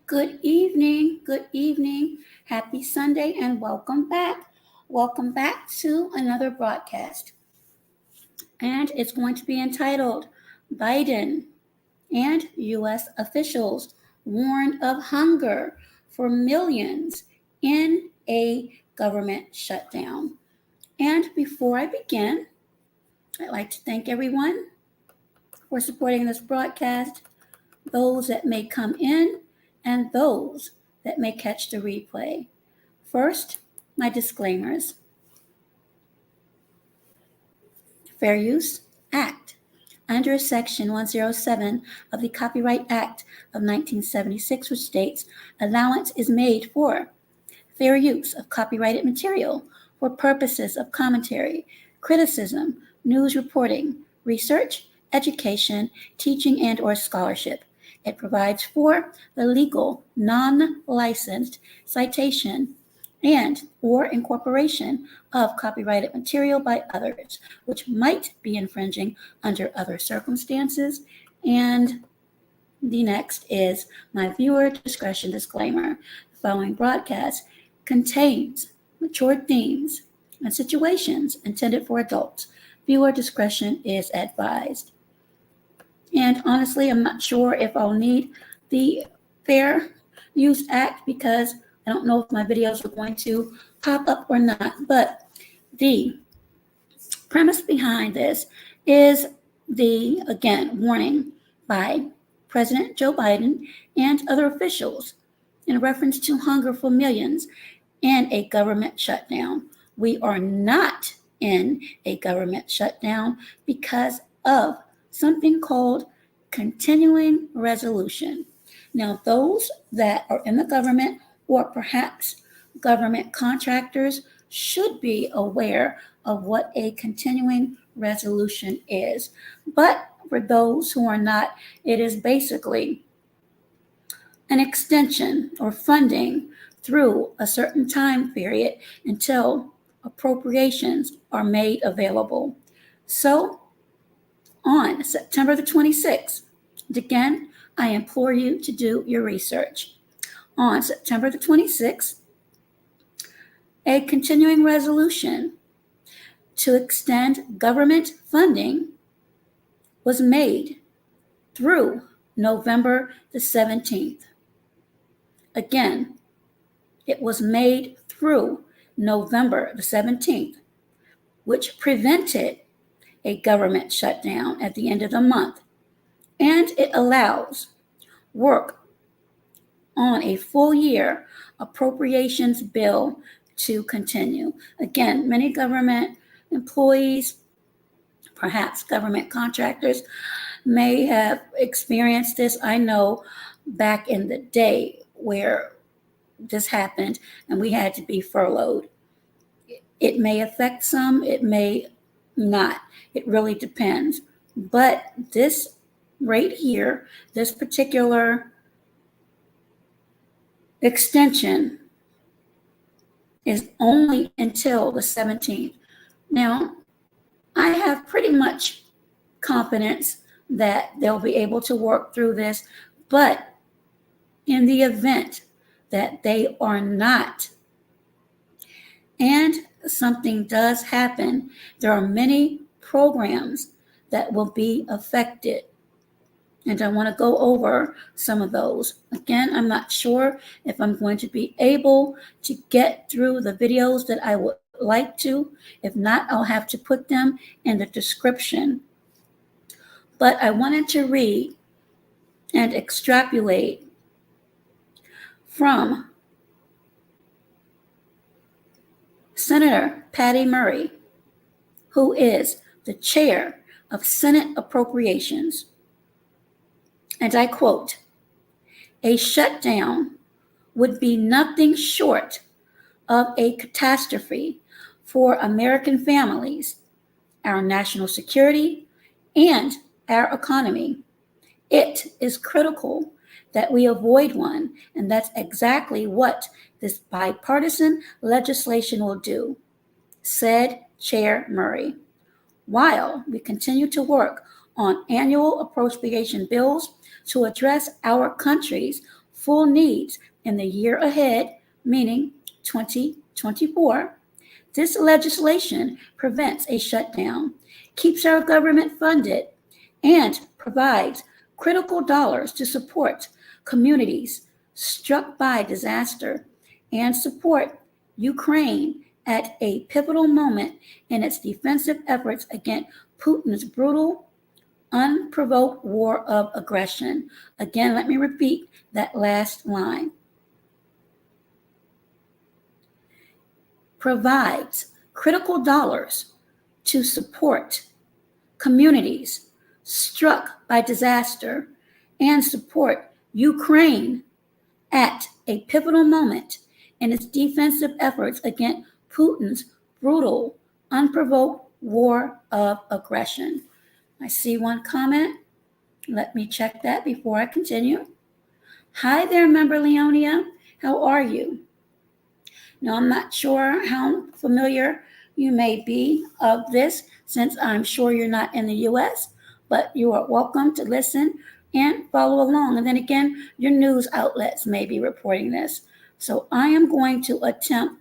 Good evening. Good evening. Happy Sunday and welcome back. Welcome back to another broadcast. And it's going to be entitled Biden and U.S. officials warned of hunger for millions in a government shutdown. And before I begin, I'd like to thank everyone for supporting this broadcast, those that may come in and those that may catch the replay. First, my disclaimers. Fair Use Act. Under Section 107 of the Copyright Act of 1976, which states, allowance is made for fair use of copyrighted material for purposes of commentary, criticism, news reporting, research, education, teaching, and or scholarship. It provides for the legal, non-licensed citation and or incorporation of copyrighted material by others, which might be infringing under other circumstances. And the next is my viewer discretion disclaimer. The following broadcast contains mature themes and situations intended for adults. Viewer discretion is advised. And honestly, I'm not sure if I'll need the Fair Use Act because I don't know if my videos are going to pop up or not. But the premise behind this is the, again, warning by President Joe Biden and other officials in reference to hunger for millions and a government shutdown. We are not in a government shutdown because of something called continuing resolution. Now, those that are in the government or perhaps government contractors should be aware of what a continuing resolution is. But for those who are not, it is basically an extension or funding through a certain time period until appropriations are made available. So on September the 26th, and again, I implore you to do your research. On September the 26th, a continuing resolution to extend government funding was made through November the 17th. Again, it was made through November the 17th, which prevented a government shutdown at the end of the month. And it allows work on a full year appropriations bill to continue. Again, many government employees, perhaps government contractors, may have experienced this. I know back in the day where this happened and we had to be furloughed. It may affect some, it may not. It really depends. But this right here, this particular extension is only until the 17th. Now, I have pretty much confidence that they'll be able to work through this, but in the event that they are not, and something does happen, there are many programs that will be affected. And I want to go over some of those. Again, I'm not sure if I'm going to be able to get through the videos that I would like to. If not, I'll have to put them in the description. But I wanted to read and extrapolate from Senator Patty Murray, who is the chair of Senate Appropriations. And I quote, "A shutdown would be nothing short of a catastrophe for American families, our national security, and our economy. It is critical that we avoid one, and that's exactly what this bipartisan legislation will do," said Chair Murray. While we continue to work on annual appropriation bills to address our country's full needs in the year ahead, meaning 2024. This legislation prevents a shutdown, keeps our government funded, and provides critical dollars to support communities struck by disaster and support Ukraine at a pivotal moment in its defensive efforts against Putin's brutal, unprovoked war of aggression. Again, let me repeat that last line. Provides critical dollars to support communities struck by disaster and support Ukraine at a pivotal moment in its defensive efforts against Putin's brutal, unprovoked war of aggression. I see one comment. Let me check that before I continue. Hi there, member Leonia. How are you? Now, I'm not sure how familiar you may be of this, since I'm sure you're not in the U.S., but you are welcome to listen and follow along. And then again, your news outlets may be reporting this. So I am going to attempt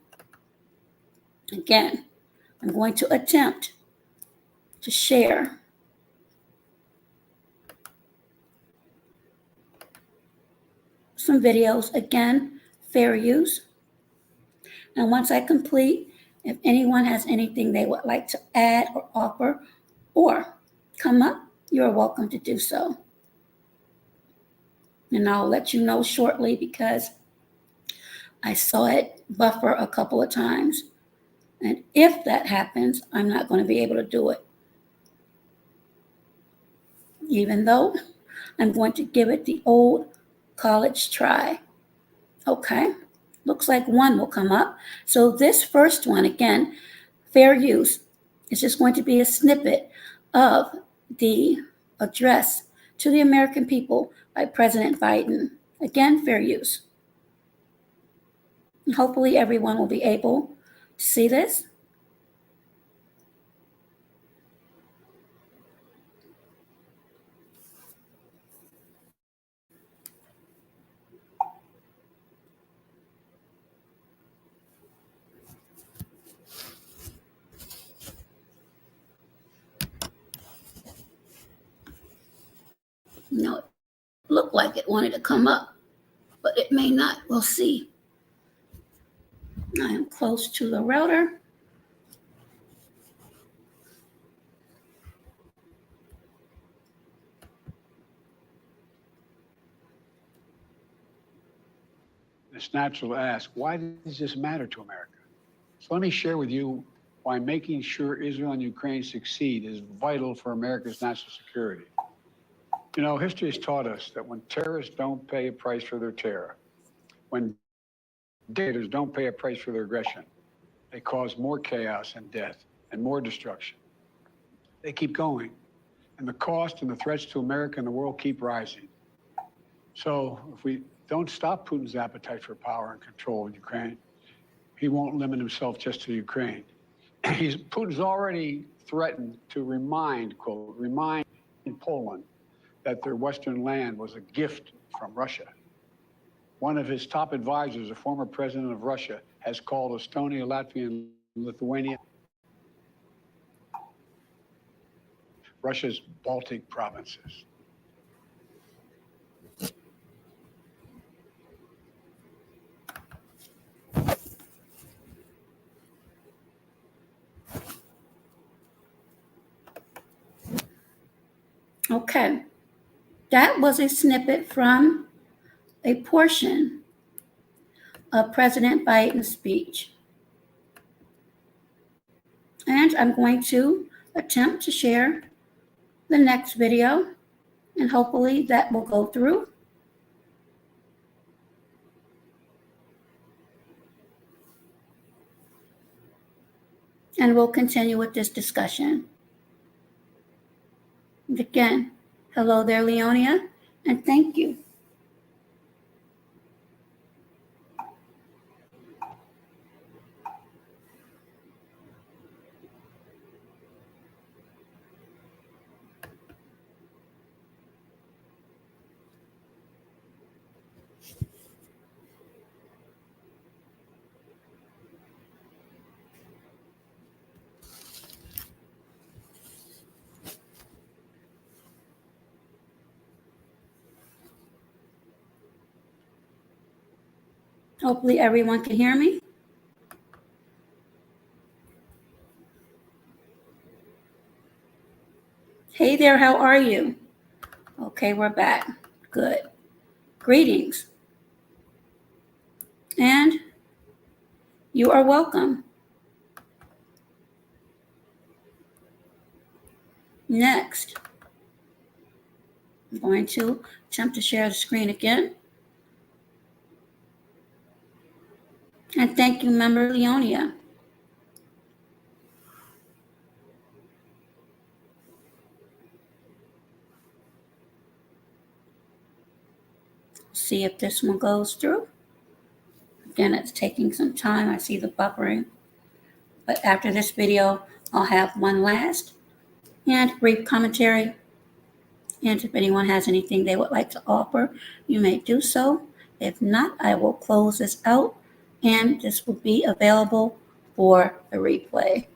to share some videos, again, fair use. And once I complete, if anyone has anything they would like to add or offer or come up, you're welcome to do so. And I'll let you know shortly, because I saw it buffer a couple of times. And if that happens, I'm not going to be able to do it. Even though I'm going to give it the old college try. Okay, looks like one will come up. So this first one, again, fair use, is just going to be a snippet of the address to the American people by President Biden. Again, fair use. And hopefully everyone will be able to see this. No, it looked like it wanted to come up, but it may not. We'll see. I am close to the router. It's natural to ask, why does this matter to America? So let me share with you why making sure Israel and Ukraine succeed is vital for America's national security. You know, history has taught us that when terrorists don't pay a price for their terror, when dictators don't pay a price for their aggression, they cause more chaos and death and more destruction. They keep going, and the cost and the threats to America and the world keep rising. So if we don't stop Putin's appetite for power and control in Ukraine, he won't limit himself just to Ukraine. Putin's already threatened to remind Poland that their Western land was a gift from Russia. One of his top advisors, a former president of Russia, has called Estonia, Latvia, and Lithuania Russia's Baltic provinces. Okay, that was a snippet from a portion of President Biden's speech. And I'm going to attempt to share the next video, and hopefully that will go through. And we'll continue with this discussion. And again, hello there, Leonia, and thank you. Hopefully everyone can hear me. Hey there, how are you? Okay, we're back. Good. Greetings. And you are welcome. Next, I'm going to attempt to share the screen again. And thank you, member Leonia. See if this one goes through. Again, it's taking some time. I see the buffering. But after this video, I'll have one last and brief commentary. And if anyone has anything they would like to offer, you may do so. If not, I will close this out and this will be available for the replay.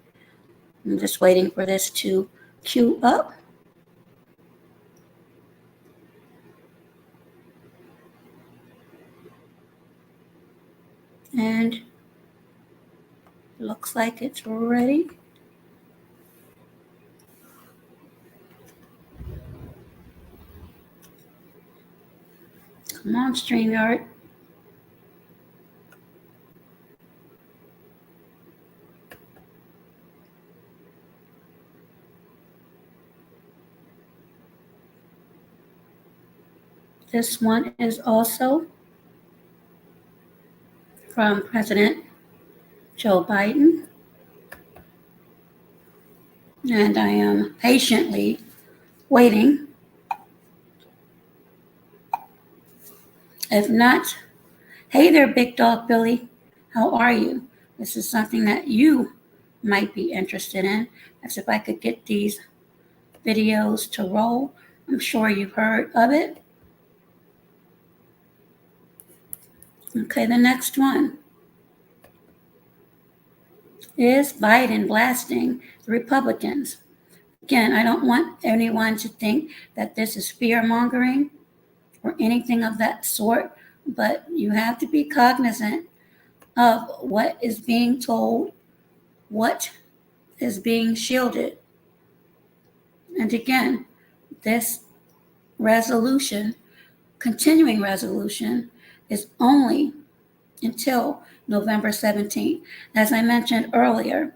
I'm just waiting for this to queue up. And looks like it's ready. Come on, StreamYard. This one is also from President Joe Biden. And I am patiently waiting. If not, hey there, Big Dog Billy. How are you? This is something that you might be interested in. As if I could get these videos to roll. I'm sure you've heard of it. Okay, the next one is Biden blasting the Republicans. Again, I don't want anyone to think that this is fear-mongering or anything of that sort, but you have to be cognizant of what is being told, what is being shielded. And again, this resolution, continuing resolution, is only until November 17th. As I mentioned earlier,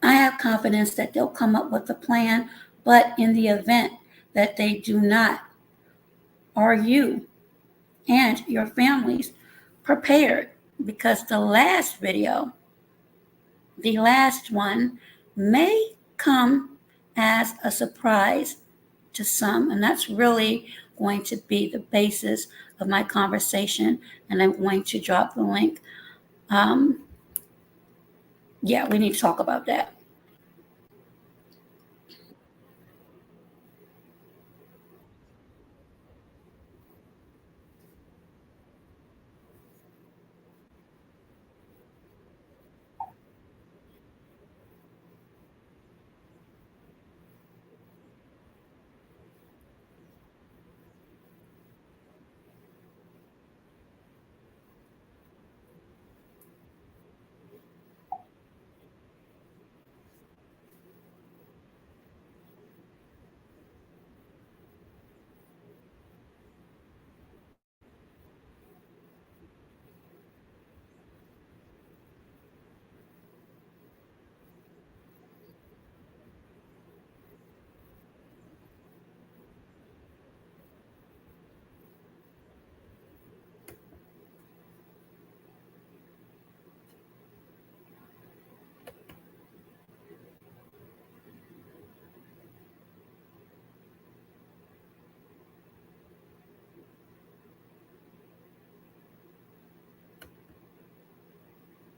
I have confidence that they'll come up with a plan, but in the event that they do not, are you and your families prepared? Because the last video, the last one, may come as a surprise to some, and that's really going to be the basis of my conversation, and I'm going to drop the link. Yeah, we need to talk about that.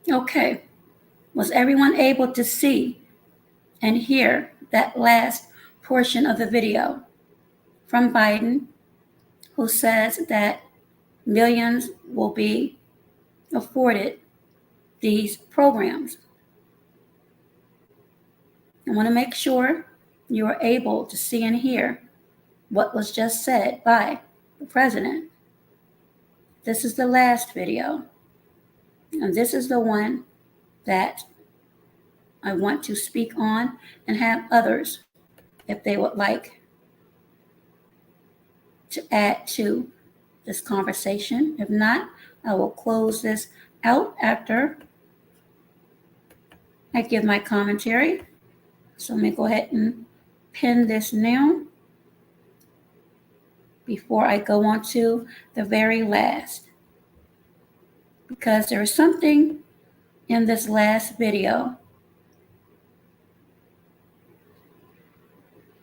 Okay, was everyone able to see and hear that last portion of the video from Biden, who says that millions will be afforded these programs? I want to make sure you are able to see and hear what was just said by the president. This is the last video. And this is the one that I want to speak on and have others, if they would like to add to this conversation. If not, I will close this out after I give my commentary. So let me go ahead and pin this now before I go on to the very last. Because there is something in this last video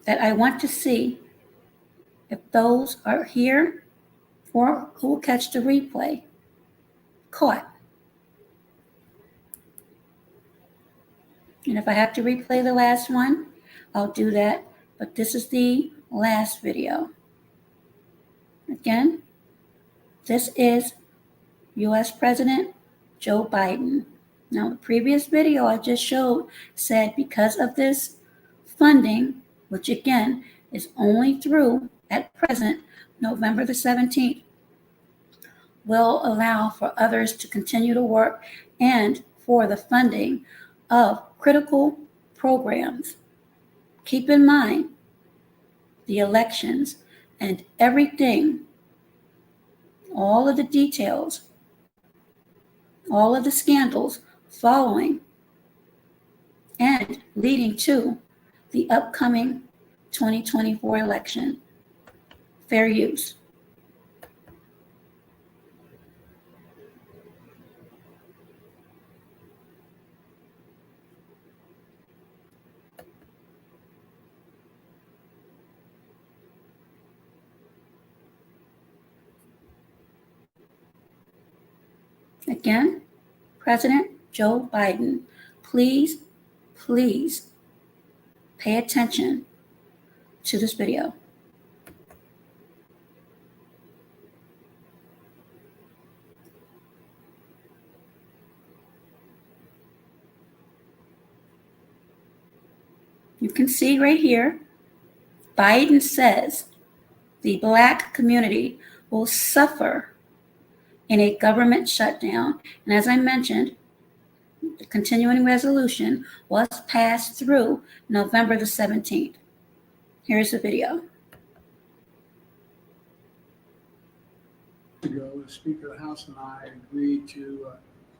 that I want to see if those are here or who will catch the replay caught. And if I have to replay the last one, I'll do that. But this is the last video. Again, this is U.S. President Joe Biden. Now, the previous video I just showed said because of this funding, which again is only through, at present, November the 17th, will allow for others to continue to work and for the funding of critical programs. Keep in mind the elections and everything, all of the details, all of the scandals following and leading to the upcoming 2024 election. Fair use. Again, President Joe Biden, please pay attention to this video. You can see right here, Biden says the Black community will suffer in a government shutdown. And as I mentioned, the continuing resolution was passed through November the 17th. Here's the video. Ago, the Speaker of the House and I agreed to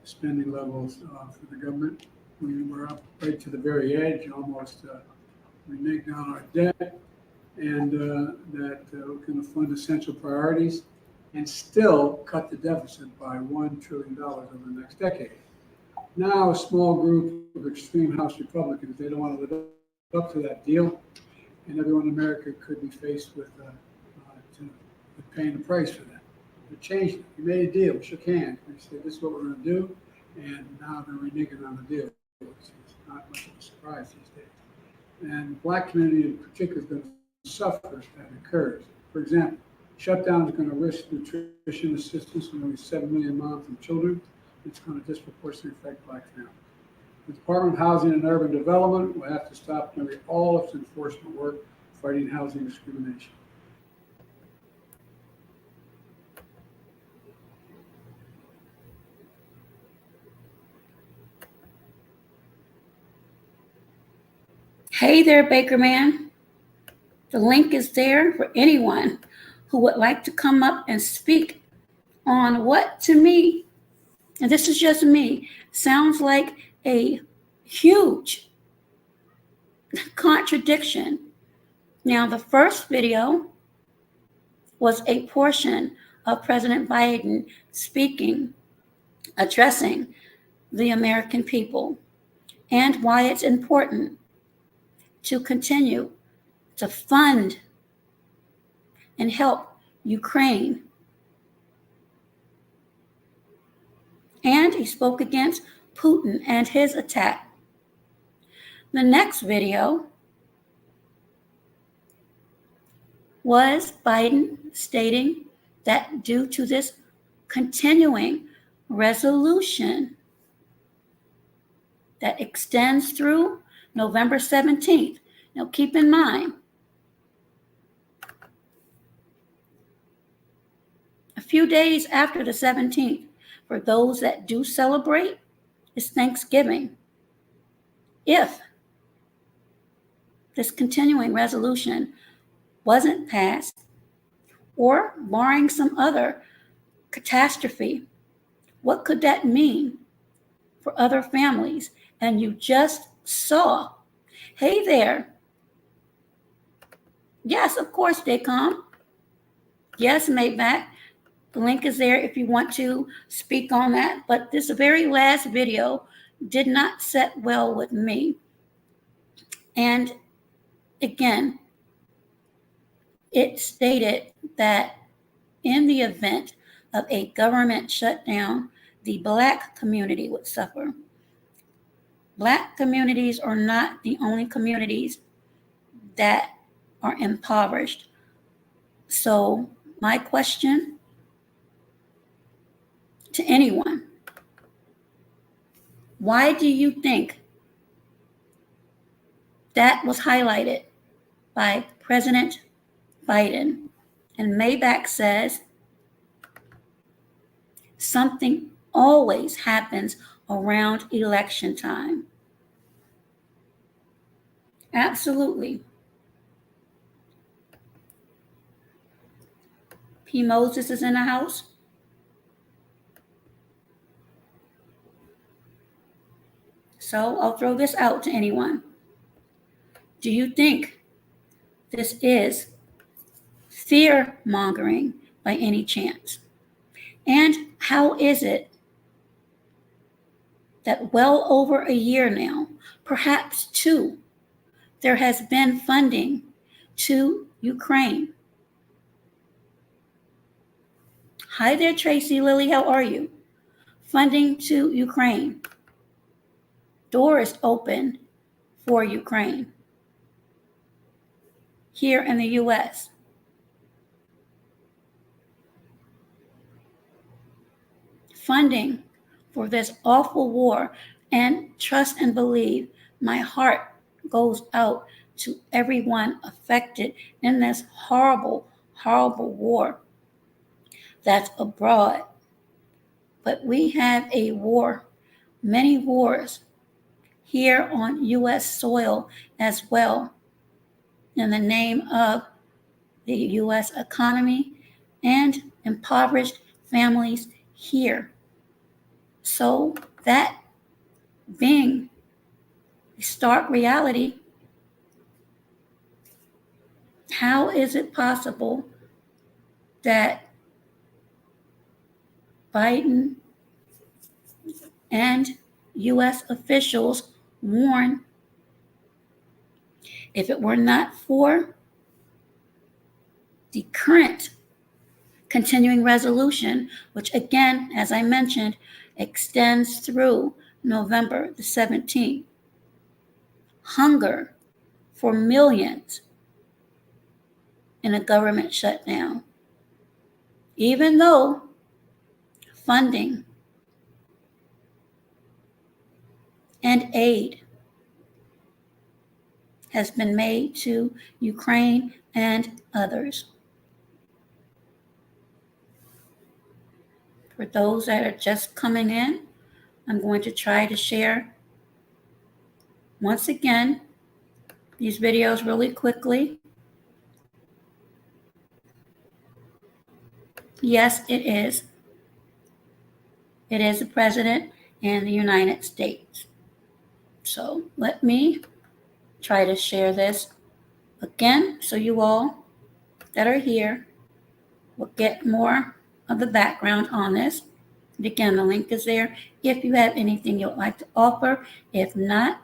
spending levels for the government. We were up right to the very edge, almost reneged down our debt, and that we're going to fund essential priorities and still cut the deficit by $1 trillion over the next decade. Now, a small group of extreme House Republicans, they don't want to live up to that deal, and everyone in America could be faced with paying the price for that. We changed it. We made a deal. We shook hands. We said, this is what we're going to do, and now they're reneging on the deal. It's not much of a surprise these days. And the Black community in particular is going to suffer if that occurs. For example, Shutdown is going to risk nutrition assistance for nearly 7 million moms and children. It's going to disproportionately affect Black families. The Department of Housing and Urban Development will have to stop nearly all its enforcement work fighting housing discrimination. Hey there, Baker Man. The link is there for anyone who would like to come up and speak on what, to me, and this is just me, sounds like a huge contradiction. Now, the first video was a portion of President Biden speaking, addressing the American people, and why it's important to continue to fund and help Ukraine. And he spoke against Putin and his attack. The next video was Biden stating that due to this continuing resolution that extends through November 17th. Now keep in mind, a few days after the 17th, for those that do celebrate, is Thanksgiving. If this continuing resolution wasn't passed, or barring some other catastrophe, what could that mean for other families? And you just saw, hey there, yes, of course, Daycom. Yes, Maybach. The link is there if you want to speak on that. But this very last video did not set well with me. And again, it stated that in the event of a government shutdown, the Black community would suffer. Black communities are not the only communities that are impoverished. So my question to anyone, why do you think that was highlighted by President Biden? And Maybach says something always happens around election time. Absolutely. P. Moses is in the house. So I'll throw this out to anyone. Do you think this is fear mongering by any chance? And how is it that well over a year now, perhaps two, there has been funding to Ukraine? Hi there, Tracy Lily, how are you? Funding to Ukraine. Doors open for Ukraine here in the U.S. Funding for this awful war, and trust and believe, my heart goes out to everyone affected in this horrible, horrible war that's abroad. But we have a war, many wars here on U.S. soil as well, in the name of the U.S. economy and impoverished families here. So that being a stark reality, how is it possible that Biden and U.S. officials warn, if it were not for the current continuing resolution, which again, as I mentioned, extends through November the 17th, hunger for millions in a government shutdown, even though funding and aid has been made to Ukraine and others. For those that are just coming in, I'm going to try to share once again these videos really quickly. Yes, it is. It is the President and the United States. So let me try to share this again so you all that are here will get more of the background on this. And again, the link is there if you have anything you'd like to offer. If not,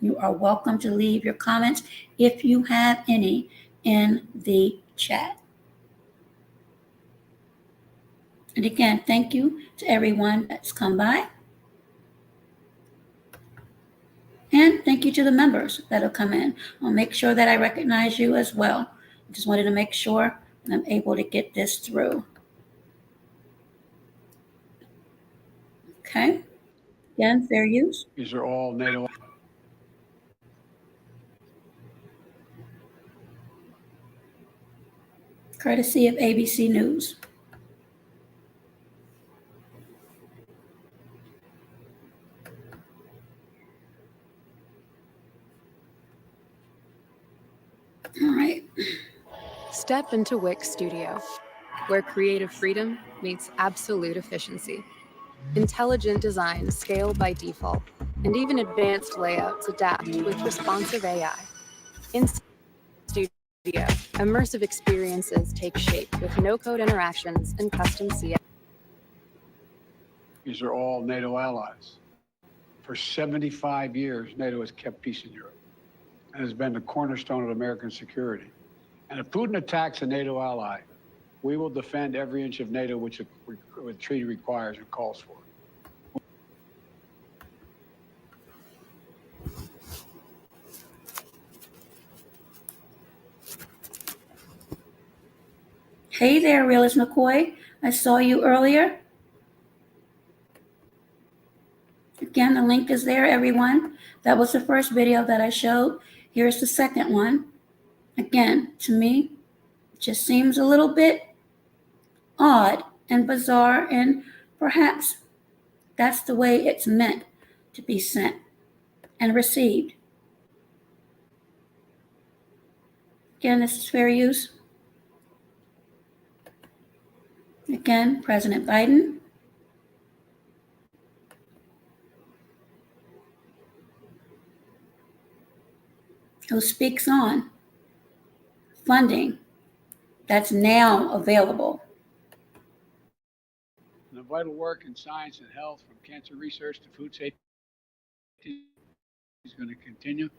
you are welcome to leave your comments if you have any in the chat. And again, thank you to everyone that's come by. And thank you to the members that have come in. I'll make sure that I recognize you as well. I just wanted to make sure I'm able to get this through. Okay. Again, fair use. These are all NATO. Courtesy of ABC News. All right. Step into Wix Studio, where creative freedom meets absolute efficiency. Intelligent design scale by default, and even advanced layouts adapt with responsive AI. In Studio, immersive experiences take shape with no-code interactions and custom CI. These are all NATO allies. For 75 years, NATO has kept peace in Europe and has been the cornerstone of American security. And if Putin attacks a NATO ally, we will defend every inch of NATO which the treaty requires and calls for. Hey there, Realist McCoy. I saw you earlier. Again, the link is there, everyone. That was the first video that I showed. Here's the second one. Again, to me, it just seems a little bit odd and bizarre, and perhaps that's the way it's meant to be sent and received. Again, this is fair use. Again, President Biden. Who speaks on funding that's now available. And the vital work in science and health, from cancer research to food safety, is going to continue,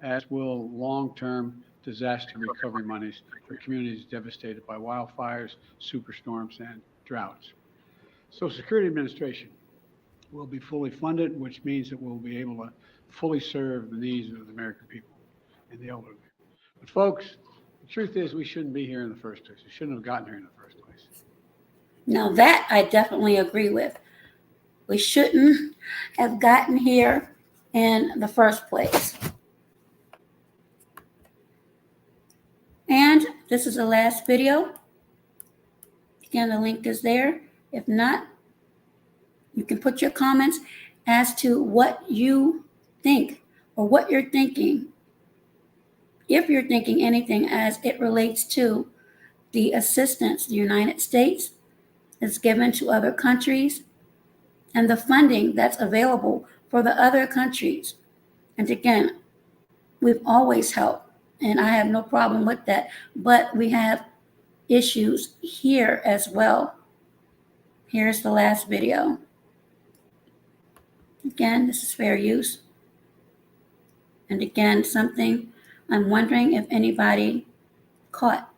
as will long-term disaster recovery monies for communities devastated by wildfires, superstorms, and droughts. Social Security Administration will be fully funded, which means that we'll be able to fully serve the needs of the American people and the elderly. But folks, the truth is we shouldn't be here in the first place. We shouldn't have gotten here in the first place. Now that I definitely agree with. We shouldn't have gotten here in the first place. And this is the last video. Again, the link is there. If not, you can put your comments as to what you think or what you're thinking, if you're thinking anything as it relates to the assistance the United States is given to other countries and the funding that's available for the other countries. And again, we've always helped, and I have no problem with that, but we have issues here as well. Here's the last video. Again, this is fair use. And again, something I'm wondering if anybody caught.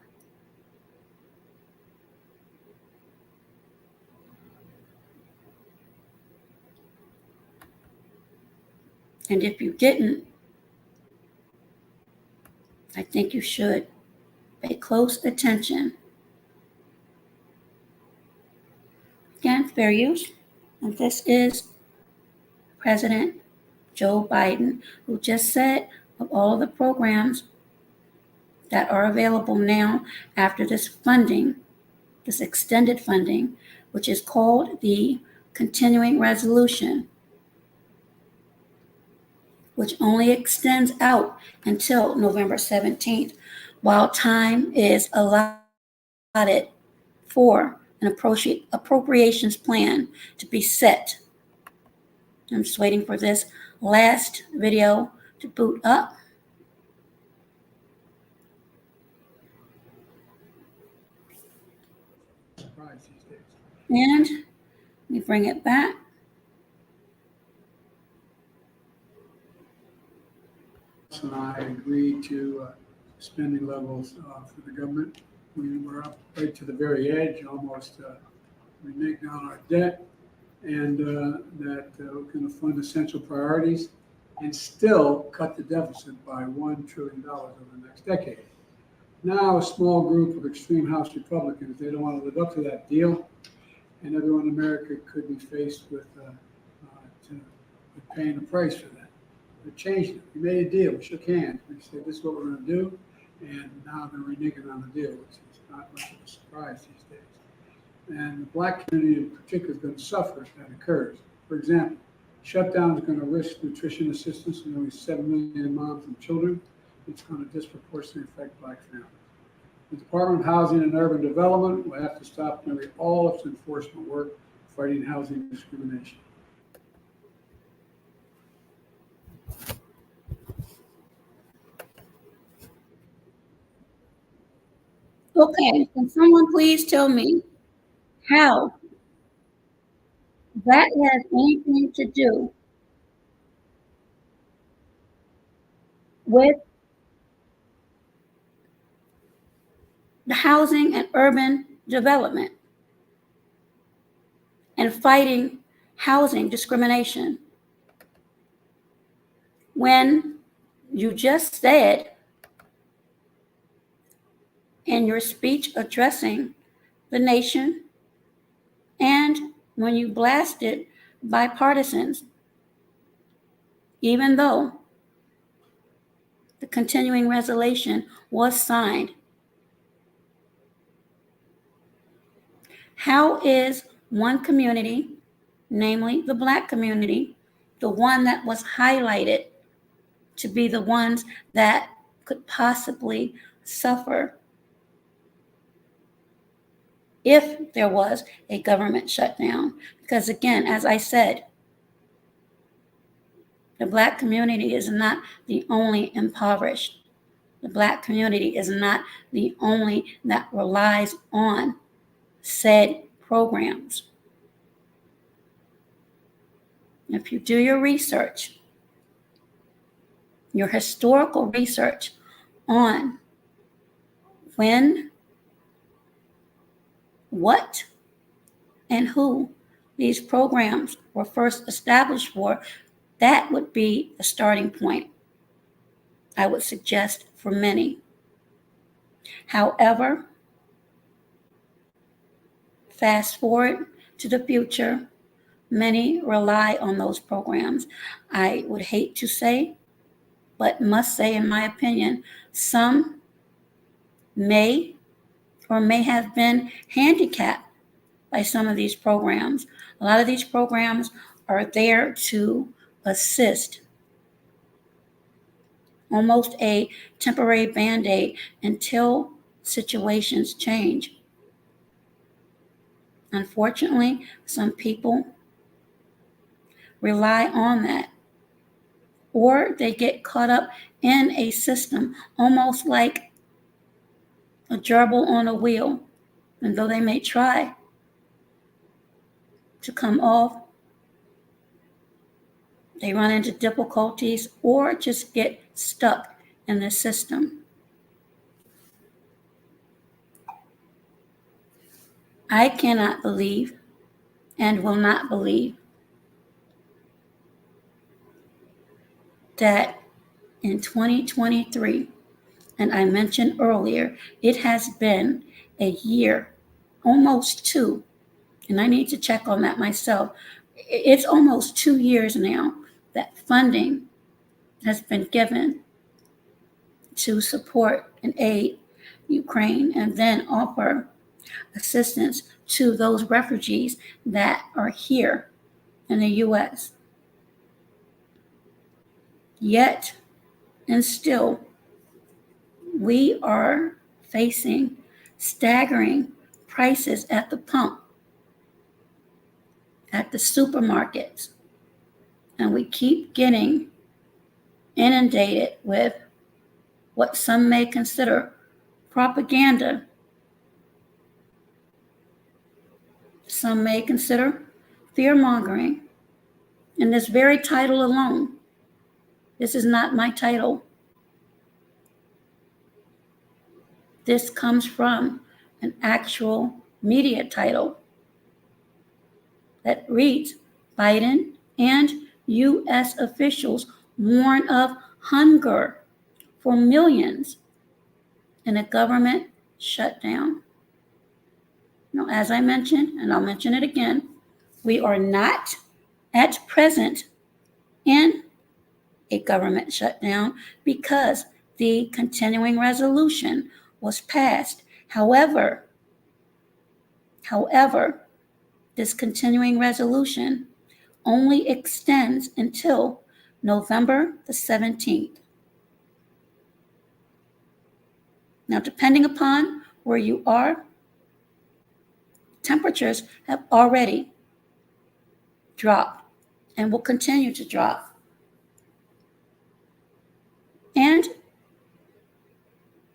And if you didn't, I think you should pay close attention. Again, fair use. And this is President Joe Biden, who just said of all of the programs that are available now after this funding, this extended funding, which is called the Continuing Resolution, which only extends out until November 17th, while time is allotted for an appropriations plan to be set. I'm just waiting for this last video to boot up. Surprise these days. And let me bring it back. And I agreed to spending levels for the government. We were up right to the very edge, almost renege down our debt, and that we're going to fund essential priorities and still cut the deficit by $1 trillion over the next decade. Now, a small group of extreme House Republicans, they don't want to live up to that deal, and everyone in America could be faced with paying the price for that. We changed it. We made a deal. We shook hands. We said, this is what we're going to do. And now they're reneging on the deal, which is not much of a surprise these days. And the black community in particular is going to suffer if that occurs. For example, Shutdown is going to risk nutrition assistance to nearly 7 million moms and children. it's going to disproportionately affect black families. The Department of Housing and Urban Development will have to stop nearly all its enforcement work fighting housing discrimination. Okay, can someone please tell me how that has anything to do with the housing and urban development and fighting housing discrimination when you just said in your speech addressing the nation and when you blasted bipartisans, even though the continuing resolution was signed? How is one community, namely the Black community, the one that was highlighted to be the ones that could possibly suffer if there was a government shutdown? Because again, as I said, the Black community is not the only impoverished. The Black community is not the only that relies on said programs. If you do your research, your historical research on when, what, and who these programs were first established for, that would be a starting point, I would suggest, for many. However, fast forward to the future, many rely on those programs. I would hate to say, but must say, in my opinion, some may or may have been handicapped by some of these programs. A lot of these programs are there to assist, almost a temporary Band-Aid until situations change. Unfortunately, some people rely on that, or they get caught up in a system, almost like a gerbil on a wheel. And though they may try to come off, they run into difficulties or just get stuck in the system. I cannot believe and will not believe that in 2023, and I mentioned earlier, it has been a year, almost two, and I need to check on that myself. It's almost 2 years now that funding has been given to support and aid Ukraine and then offer assistance to those refugees that are here in the U.S. Yet and still, we are facing staggering prices at the pump, at the supermarkets, and we keep getting inundated with what some may consider propaganda. Some may consider fear-mongering. In this very title alone, this is not my title. This comes from an actual media title that reads, Biden and U.S. officials warn of hunger for millions in a government shutdown. Now, as I mentioned, and I'll mention it again, we are not at present in a government shutdown because the continuing resolution was passed. However, this continuing resolution only extends until November the 17th. Now, depending upon where you are, temperatures have already dropped and will continue to drop. And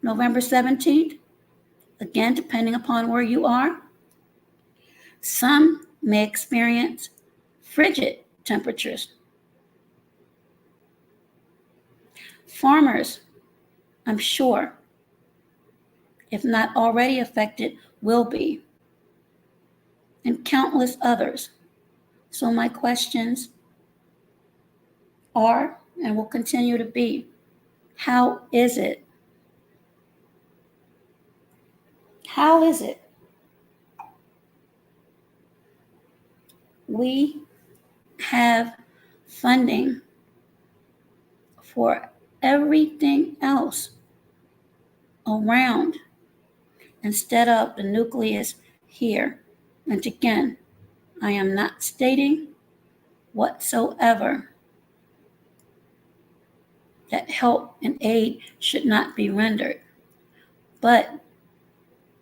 November 17th, again, depending upon where you are, some may experience frigid temperatures. Farmers, I'm sure, if not already affected, will be, and countless others. So my questions are and will continue to be, how is it? How is it we have funding for everything else around instead of the nucleus here? And again, I am not stating whatsoever that help and aid should not be rendered, but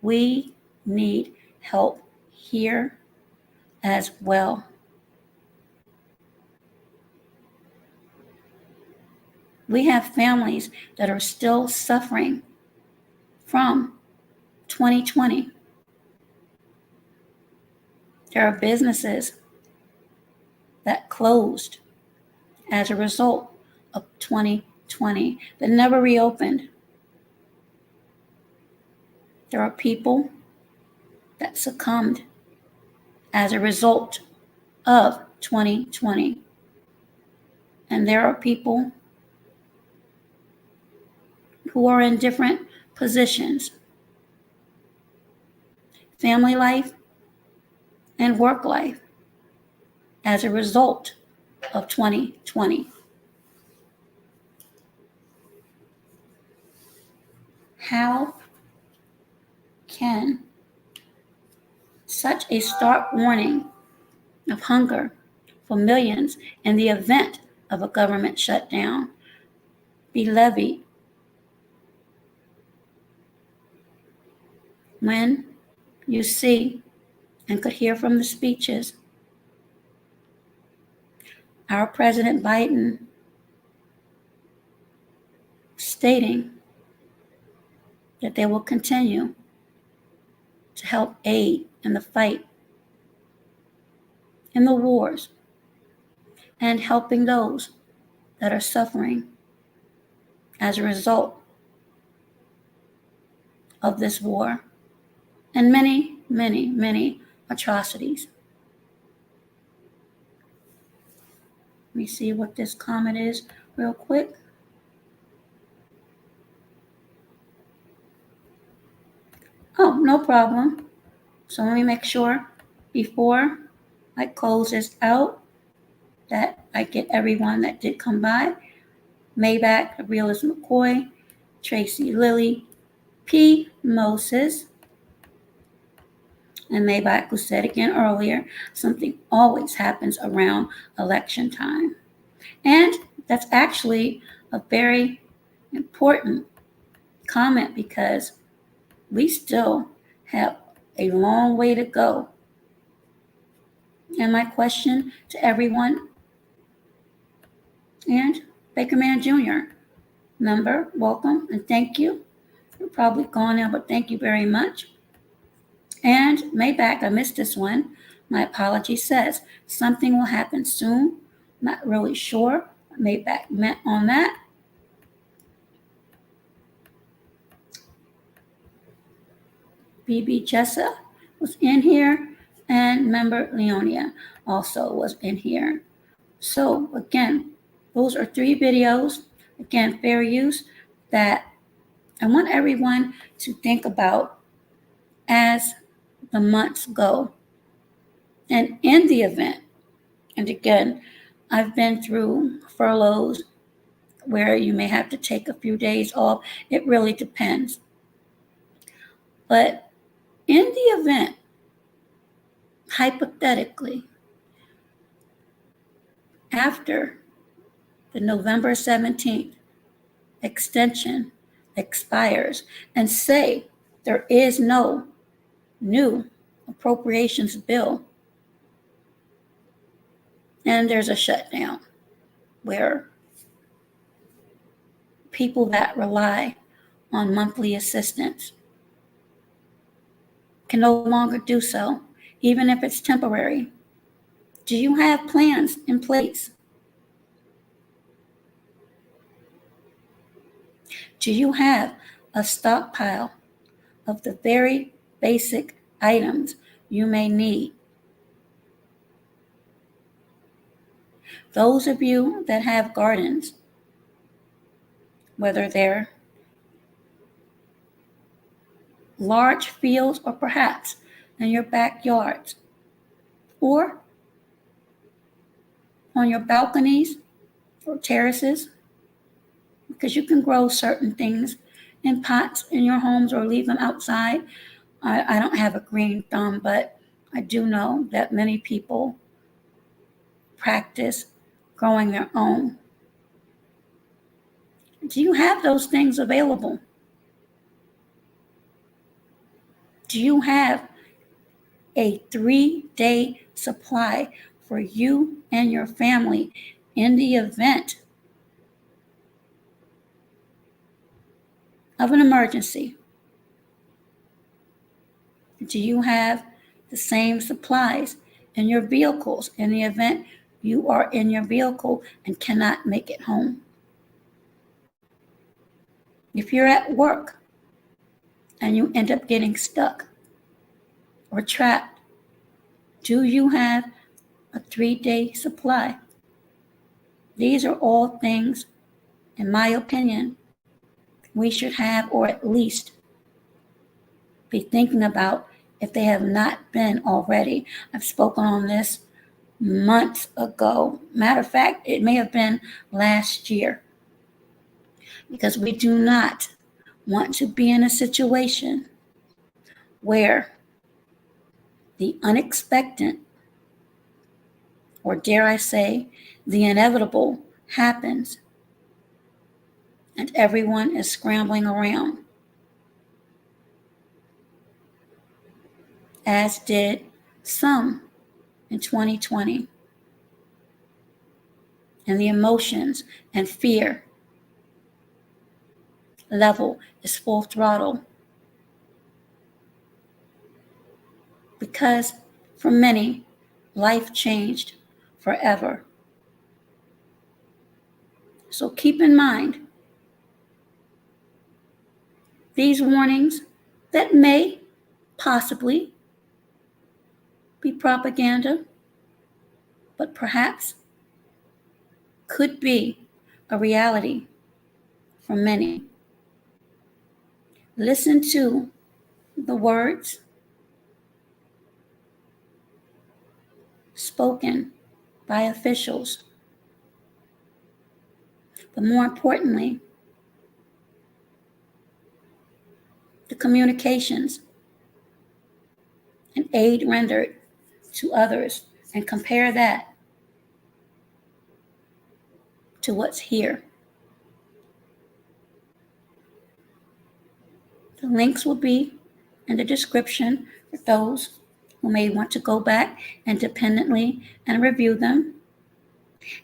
we need help here as well. We have families that are still suffering from 2020. There are businesses that closed as a result of 2020 that never reopened. There are people that succumbed as a result of 2020. And there are people who are in different positions, family life and work life, as a result of 2020. How can such a stark warning of hunger for millions in the event of a government shutdown be levied when you see and could hear from the speeches our President Biden stating that they will continue to help aid in the fight, in the wars, and helping those that are suffering as a result of this war and many, many, many atrocities. Let me see what this comment is real quick. Oh, no problem. So let me make sure before I close this out that I get everyone that did come by. Maybach, Realist McCoy, Tracy Lilly, P. Moses, and Maybach, who said again earlier, something always happens around election time. And that's actually a very important comment because we still have a long way to go. And my question to everyone, and Baker Man Jr., member, welcome and thank you. You're probably gone now, but thank you very much. And Maybach, I missed this one. My apology, says something will happen soon. Not really sure what Maybach meant on that. BB Jessa was in here, and member Leonia also was in here. So again, those are 3 videos, again, fair use, that I want everyone to think about as the months go. And in the event, and again, I've been through furloughs where you may have to take a few days off. It really depends. But in the event, hypothetically, after the November 17th extension, expires and say there is no new appropriations bill, and there's a shutdown where people that rely on monthly assistance can no longer do so, even if it's temporary. Do you have plans in place? Do you have a stockpile of the very basic items you may need? Those of you that have gardens, whether they're large fields or perhaps in your backyards or on your balconies or terraces, because you can grow certain things in pots in your homes or leave them outside. I don't have a green thumb, but I do know that many people practice growing their own. Do you have those things available? Do you have a 3-day supply for you and your family in the event of an emergency? Do you have the same supplies in your vehicles in the event you are in your vehicle and cannot make it home? If you're at work and you end up getting stuck or trapped, do you have a 3-day supply? These are all things, in my opinion, we should have, or at least be thinking about if they have not been already. I've spoken on this months ago. Matter of fact, it may have been last year, because we do not want to be in a situation where the unexpected, or dare I say, the inevitable happens and everyone is scrambling around, as did some in 2020. And the emotions and fear level is full throttle, because for many, life changed forever. So keep in mind these warnings that may possibly be propaganda, but perhaps could be a reality for many. Listen to the words spoken by officials, but more importantly, the communications and aid rendered to others, and compare that to what's here. The links will be in the description for those who may want to go back independently and review them.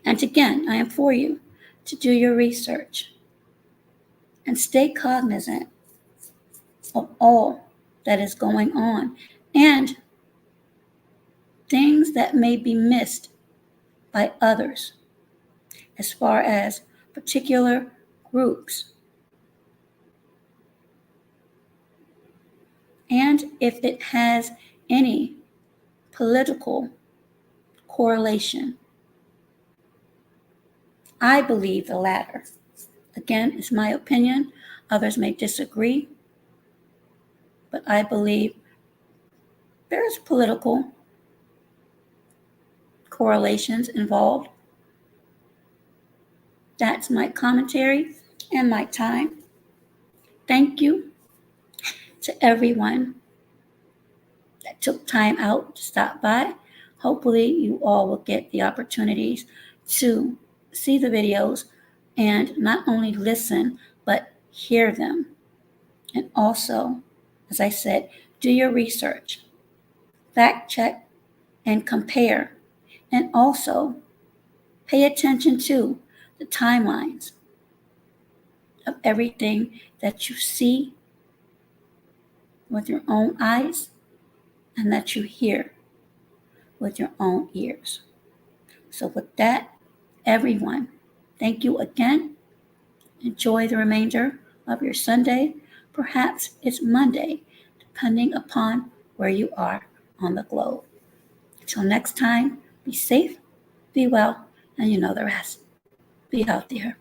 And again, I implore you to do your research and stay cognizant of all that is going on and things that may be missed by others as far as particular groups. And if it has any political correlation. I believe the latter. Again, it's my opinion. Others may disagree. But I believe there's political correlations involved. That's my commentary and my time. Thank you to everyone that took time out to stop by. Hopefully you all will get the opportunities to see the videos and not only listen, but hear them. And also, as I said, do your research, fact check, and compare. And also, pay attention to the timelines of everything that you see with your own eyes and that you hear with your own ears. So, with that, everyone, thank you again. Enjoy the remainder of your Sunday. Perhaps it's Monday, depending upon where you are on the globe. Until next time, be safe, be well, and you know the rest. Be healthier.